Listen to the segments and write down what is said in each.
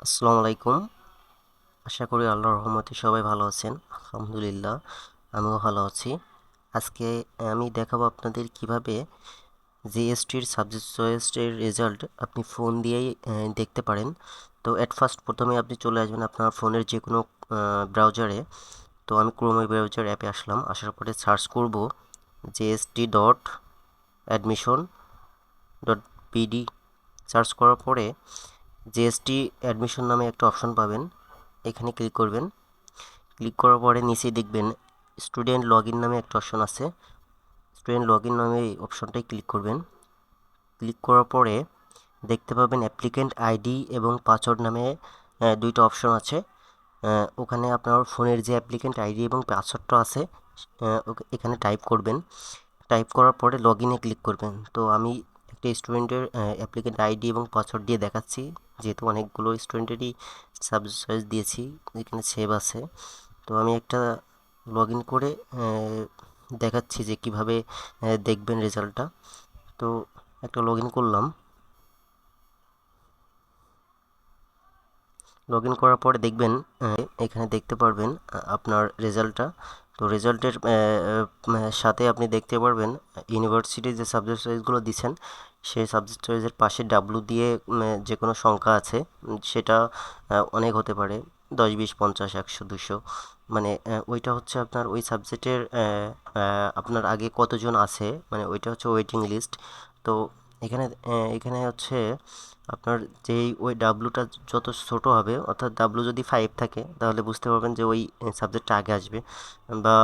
আসসালামু আলাইকুম। আশা করি আল্লাহর রহমতে সবাই ভালো আছেন। আলহামদুলিল্লাহ, আমিও ভালো আছি। আজকে আমি দেখাবো আপনাদের কিভাবে জিএসটির সাবজেক্ট চয়েসের রেজাল্ট আপনি ফোন দিয়েই দেখতে পারেন। তো অ্যাট ফার্স্ট প্রথমে আপনি চলে আসবেন আপনার ফোনের যে কোনো ব্রাউজারে। তো আমি ক্রোম ব্রাউজার অ্যাপে আসলাম, আসার পরে সার্চ করব GST dot admission dot PD. Search করার পরে জিএসটি অ্যাডমিশন নামে একটা অপশন পাবেন, এখানে ক্লিক করবেন। ক্লিক করার পরে নিচেই দেখবেন স্টুডেন্ট লগ ইন নামে একটা অপশন আছে। স্টুডেন্ট লগ ইন নামে এই অপশনটাই ক্লিক করবেন। ক্লিক করার পরে দেখতে পাবেন অ্যাপ্লিক্যান্ট আইডি এবং পাসওয়ার্ড নামে দুইটা অপশন আছে। ওখানে আপনার ফোনের যে অ্যাপ্লিক্যান্ট আইডি এবং পাসওয়ার্ডটা আছে এখানে টাইপ করবেন। টাইপ করার পরে লগ ইনে ক্লিক করবেন। তো আমি একটা স্টুডেন্টের অ্যাপ্লিক্যান্ট আইডি এবং পাসওয়ার্ড দিয়ে দেখাচ্ছি, যেহেতু অনেকগুলো স্টুডেন্টেরই সাবজেক্ট চয়েস দিয়েছি, এখানে সেভ আছে। তো আমি একটা লগ ইন করে দেখাচ্ছি যে কিভাবে দেখবেন রেজাল্টটা। তো একটা লগ ইন করলাম। লগ ইন করার পরে দেখবেন এখানে দেখতে পারবেন আপনার রেজাল্টটা। তো রেজাল্টের সাথে আপনি দেখতে পারবেন ইউনিভার্সিটির যে সাবজেক্ট চয়েসগুলো দিচ্ছেন, সেই সাবজেক্ট চয়েসের পাশে ডাব্লু দিয়ে যে কোনো সংখ্যা আছে, সেটা অনেক হতে পারে, 10, 20, 50, 100, 200। মানে ওইটা হচ্ছে আপনার ওই সাবজেক্টের আপনার আগে কতজন আছে, মানে ওইটা হচ্ছে ওয়েটিং লিস্ট। তো এখানে হচ্ছে আপনার যেই ওই ডাব্লুটা যত ছোট হবে, অর্থাৎ ডাব্লু যদি 5 থাকে, তাহলে বুঝতে পারবেন যে ওই সাবজেক্টটা আগে আসবে, বা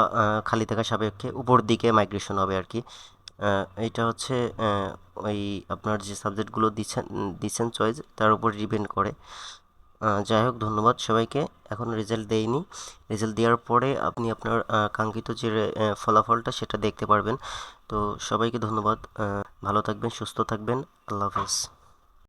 খালি থাকা সাপেক্ষে উপর দিকে মাইগ্রেশন হবে আর কি। এইটা হচ্ছে ওই আপনার যে সাবজেক্টগুলো দিচ্ছেন দিচ্ছেন চয়েস, তার উপর ডিপেন্ড করে। যাই হোক, ধন্যবাদ সবাইকে। এখন রেজাল্ট দেয়নি, রেজাল্ট দেওয়ার পরে আপনি আপনার কাঙ্ক্ষিত যে ফলাফলটা সেটা দেখতে পারবেন। তো সবাইকে ধন্যবাদ। ভালো থাকবেন, সুস্থ থাকবেন। আল্লাহ হাফেজ।